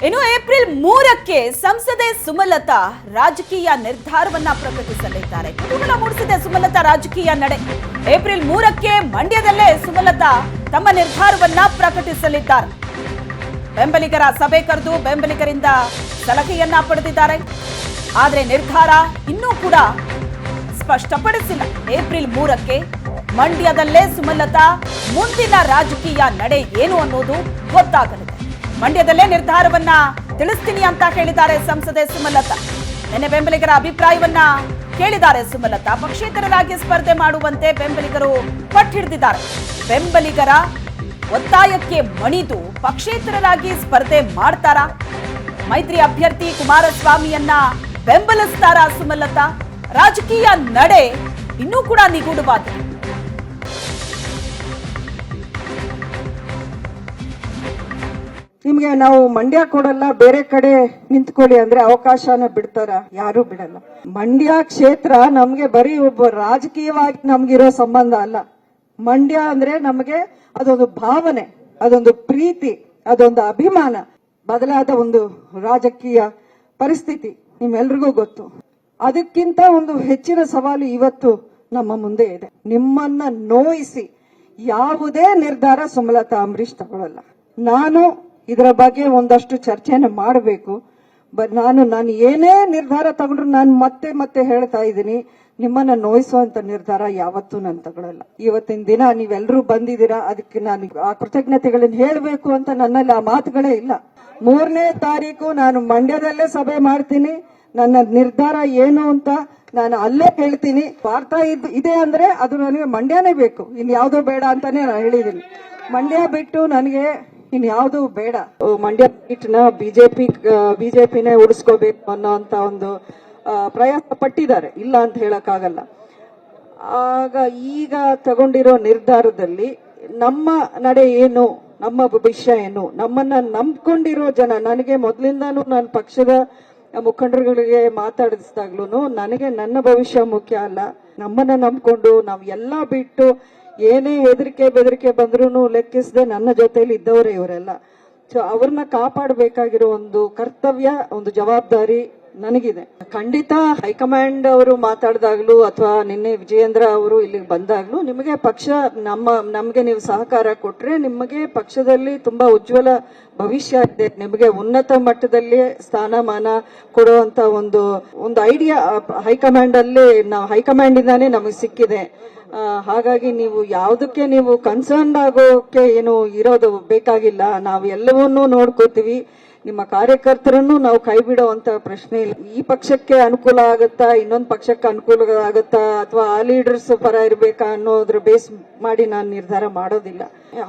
ಇನ್ನು ಏಪ್ರಿಲ್ 3ಕ್ಕೆ ಸಂಸದೆ ಸುಮಲತಾ ರಾಜಕೀಯ ನಿರ್ಧಾರವನ್ನ ಪ್ರಕಟಿಸಲಿದ್ದಾರೆ. ಕುತೂಹಲ ಮೂಡಿಸಿದೆ ಸುಮಲತಾ ರಾಜಕೀಯ ನಡೆ. ಏಪ್ರಿಲ್ 3ಕ್ಕೆ ಮಂಡ್ಯದಲ್ಲೇ ಸುಮಲತಾ ತಮ್ಮ ನಿರ್ಧಾರವನ್ನ ಪ್ರಕಟಿಸಲಿದ್ದಾರೆ. ಬೆಂಬಲಿಗರ ಸಭೆ ಕರೆದು ಬೆಂಬಲಿಗರಿಂದ ಸಲಹೆಯನ್ನ ಪಡೆದಿದ್ದಾರೆ. ಆದರೆ ನಿರ್ಧಾರ ಇನ್ನೂ ಕೂಡ ಸ್ಪಷ್ಟಪಡಿಸಿಲ್ಲ. ಏಪ್ರಿಲ್ 3ಕ್ಕೆ ಮಂಡ್ಯದಲ್ಲೇ ಸುಮಲತಾ ಮುಂದಿನ ರಾಜಕೀಯ ನಡೆ ಏನು ಅನ್ನೋದು ಗೊತ್ತಾಗಲಿದೆ. ಮಂಡ್ಯದಲ್ಲೇ ನಿರ್ಧಾರವನ್ನ ತಿಳಿಸ್ತೀನಿ ಅಂತ ಹೇಳಿದ್ದಾರೆ ಸಂಸದೆ ಸುಮಲತಾ. ನಿನ್ನೆ ಬೆಂಬಲಿಗರ ಅಭಿಪ್ರಾಯವನ್ನ ಕೇಳಿದ್ದಾರೆ ಸುಮಲತಾ. ಪಕ್ಷೇತರರಾಗಿ ಸ್ಪರ್ಧೆ ಮಾಡುವಂತೆ ಬೆಂಬಲಿಗರು ಪಟ್ಟು ಹಿಡಿದಿದ್ದಾರೆ. ಬೆಂಬಲಿಗರ ಒತ್ತಾಯಕ್ಕೆ ಮಣಿದು ಪಕ್ಷೇತರರಾಗಿ ಸ್ಪರ್ಧೆ ಮಾಡ್ತಾರಾ? ಮೈತ್ರಿ ಅಭ್ಯರ್ಥಿ ಕುಮಾರಸ್ವಾಮಿಯನ್ನ ಬೆಂಬಲಿಸ್ತಾರಾ ಸುಮಲತಾ? ರಾಜಕೀಯ ನಡೆ ಇನ್ನೂ ಕೂಡ ನಿಗೂಢವಾಗಿದೆ. ನಿಮ್ಗೆ ನಾವು ಮಂಡ್ಯ ಕೊಡಲ್ಲ, ಬೇರೆ ಕಡೆ ನಿಂತ್ಕೊಳ್ಳಿ ಅಂದ್ರೆ ಅವಕಾಶನ ಬಿಡ್ತಾರ? ಯಾರು ಬಿಡಲ್ಲ. ಮಂಡ್ಯ ಕ್ಷೇತ್ರ ನಮ್ಗೆ ಬರೀ ಒಬ್ಬ ರಾಜಕೀಯವಾಗಿ ನಮ್ಗಿರೋ ಸಂಬಂಧ ಅಲ್ಲ. ಮಂಡ್ಯ ಅಂದ್ರೆ ನಮಗೆ ಅದೊಂದು ಭಾವನೆ, ಅದೊಂದು ಪ್ರೀತಿ, ಅದೊಂದು ಅಭಿಮಾನ. ಬದಲಾದ ಒಂದು ರಾಜಕೀಯ ಪರಿಸ್ಥಿತಿ ನಿಮ್ಮೆಲ್ರಿಗೂ ಗೊತ್ತು. ಅದಕ್ಕಿಂತ ಒಂದು ಹೆಚ್ಚಿನ ಸವಾಲು ಇವತ್ತು ನಮ್ಮ ಮುಂದೆ ಇದೆ. ನಿಮ್ಮನ್ನ ನೋಯಿಸಿ ಯಾವುದೇ ನಿರ್ಧಾರ ಸುಮಲತಾ ಅಂಬರೀಶ್ ತಗೊಳ್ಳಲ್ಲ. ನಾನು ಇದರ ಬಗ್ಗೆ ಒಂದಷ್ಟು ಚರ್ಚೆನ ಮಾಡಬೇಕು. ನಾನು ಏನೇ ನಿರ್ಧಾರ ತಗೊಂಡ್ರು ನಾನು ಮತ್ತೆ ಹೇಳ್ತಾ ಇದ್ದೀನಿ, ನಿಮ್ಮನ್ನ ನೋಯಿಸುವಂತ ನಿರ್ಧಾರ ಯಾವತ್ತೂ ನಾನು ತಗೊಳ್ಳಲ್ಲ. ಇವತ್ತಿನ ದಿನ ನೀವೆಲ್ಲರೂ ಬಂದಿದ್ದೀರಾ, ಅದಕ್ಕೆ ನಾನು ಆ ಕೃತಜ್ಞತೆಗಳನ್ನು ಹೇಳಬೇಕು ಅಂತ ನನ್ನಲ್ಲಿ ಆ ಮಾತುಗಳೇ ಇಲ್ಲ. 3ನೇ ತಾರೀಕು ನಾನು ಮಂಡ್ಯದಲ್ಲೇ ಸಭೆ ಮಾಡ್ತೀನಿ. ನನ್ನ ನಿರ್ಧಾರ ಏನು ಅಂತ ನಾನು ಅಲ್ಲೇ ಹೇಳ್ತೀನಿ. ಸ್ವಾರ್ಥ ಇದೆ ಅಂದ್ರೆ ಅದು ನನಗೆ ಮಂಡ್ಯನೇ ಬೇಕು, ಇನ್ ಯಾವ್ದೋ ಬೇಡ ಅಂತಾನೆ ನಾನು ಹೇಳಿದೀನಿ. ಮಂಡ್ಯ ಬಿಟ್ಟು ನನಗೆ ಇನ್ಯಾವುದೂ ಬೇಡ. ಮಂಡ್ಯ ಸೀಟ್ನ ಬಿಜೆಪಿನೇ ಉಳಿಸ್ಕೋಬೇಕು ಅನ್ನೋಂತ ಒಂದು ಪ್ರಯಾಸ ಪಟ್ಟಿದ್ದಾರೆ, ಇಲ್ಲ ಅಂತ ಹೇಳಕ್ಕಾಗಲ್ಲ. ಆಗ ಈಗ ತಗೊಂಡಿರೋ ನಿರ್ಧಾರದಲ್ಲಿ ನಮ್ಮ ನಡೆ ಏನು, ನಮ್ಮ ಭವಿಷ್ಯ ಏನು, ನಮ್ಮನ್ನ ನಂಬ್ಕೊಂಡಿರೋ ಜನ, ನನಗೆ ಮೊದಲಿಂದಾನು ನಾನು ಪಕ್ಷದ ಮುಖಂಡರುಗಳಿಗೆ ಮಾತಾಡಿಸಿದಾಗ್ಲೂ ನನಗೆ ನನ್ನ ಭವಿಷ್ಯ ಮುಖ್ಯ ಅಲ್ಲ. ನಮ್ಮನ್ನ ನಂಬ್ಕೊಂಡು ನಾವು ಎಲ್ಲ ಬಿಟ್ಟು ಏನೇ ಹೆದರಿಕೆ ಬೆದರಿಕೆ ಬಂದ್ರೂ ಲೆಕ್ಕಿಸದೆ ನನ್ನ ಜೊತೆಲಿ ಇದ್ದವರೇ ಇವರೆಲ್ಲ. ಸೊ ಅವ್ರನ್ನ ಕಾಪಾಡಬೇಕಾಗಿರೋ ಒಂದು ಕರ್ತವ್ಯ, ಒಂದು ಜವಾಬ್ದಾರಿ ನನಗಿದೆ. ಖಂಡಿತ ಹೈಕಮಾಂಡ್ ಅವರು ಮಾತಾಡಿದಾಗ್ಲೂ ಅಥವಾ ನಿನ್ನೆ ವಿಜಯೇಂದ್ರ ಅವರು ಇಲ್ಲಿಗೆ ಬಂದಾಗ್ಲೂ ನಿಮಗೆ ಪಕ್ಷ ನಮ್ಗೆ ನೀವು ಸಹಕಾರ ಕೊಟ್ರೆ ನಿಮಗೆ ಪಕ್ಷದಲ್ಲಿ ತುಂಬಾ ಉಜ್ವಲ ಭವಿಷ್ಯ ಇದೆ. ನಿಮಗೆ ಉನ್ನತ ಮಟ್ಟದಲ್ಲಿ ಸ್ಥಾನಮಾನ ಕೊಡುವಂತ ಒಂದು ಐಡಿಯಾ ಹೈಕಮಾಂಡ್ ಇಂದಾನೇ ನಮಗೆ ಸಿಕ್ಕಿದೆ. ಹಾಗಾಗಿ ನೀವು ಯಾವುದಕ್ಕೆ ನೀವು ಕನ್ಸರ್ನ್ ಆಗೋಕೆ ಏನು ಇರೋದು ಬೇಕಾಗಿಲ್ಲ. ನಾವು ಎಲ್ಲವನ್ನೂ ನೋಡ್ಕೋತೀವಿ. ನಿಮ್ಮ ಕಾರ್ಯಕರ್ತರನ್ನು ನಾವು ಕೈ ಬಿಡುವಂತ ಪ್ರಶ್ನೆ ಇಲ್ಲ. ಈ ಪಕ್ಷಕ್ಕೆ ಅನುಕೂಲ ಆಗುತ್ತಾ, ಇನ್ನೊಂದು ಪಕ್ಷಕ್ಕೆ ಅನುಕೂಲ ಆಗುತ್ತಾ, ಅಥವಾ ಆ ಲೀಡರ್ಸ್ ಪರ ಇರ್ಬೇಕಾ ಅನ್ನೋದ್ರ ಬೇಸ್ ಮಾಡಿ ನಾನು ನಿರ್ಧಾರ ಮಾಡೋದಿಲ್ಲ.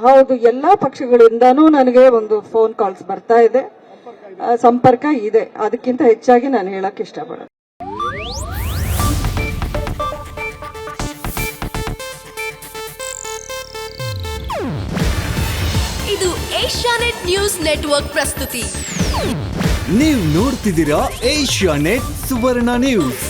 ಹೌದು, ಎಲ್ಲಾ ಪಕ್ಷಗಳಿಂದಾನೂ ನನಗೆ ಒಂದು ಫೋನ್ ಕಾಲ್ಸ್ ಬರ್ತಾ ಇದೆ, ಸಂಪರ್ಕ ಇದೆ. ಅದಕ್ಕಿಂತ ಹೆಚ್ಚಾಗಿ ನಾನು ಹೇಳಕ್ ಇಷ್ಟಪಡೋದು. ಇದು ಏಷ್ಯಾನೆಟ್ ನ್ಯೂಸ್ ನೆಟ್ವರ್ಕ್ ಪ್ರಸ್ತುತಿ. ನೀವು ನೋಡ್ತಿದ್ದೀರಾ ಏಷ್ಯಾನೆಟ್ ಸುವರ್ಣ ನ್ಯೂಸ್.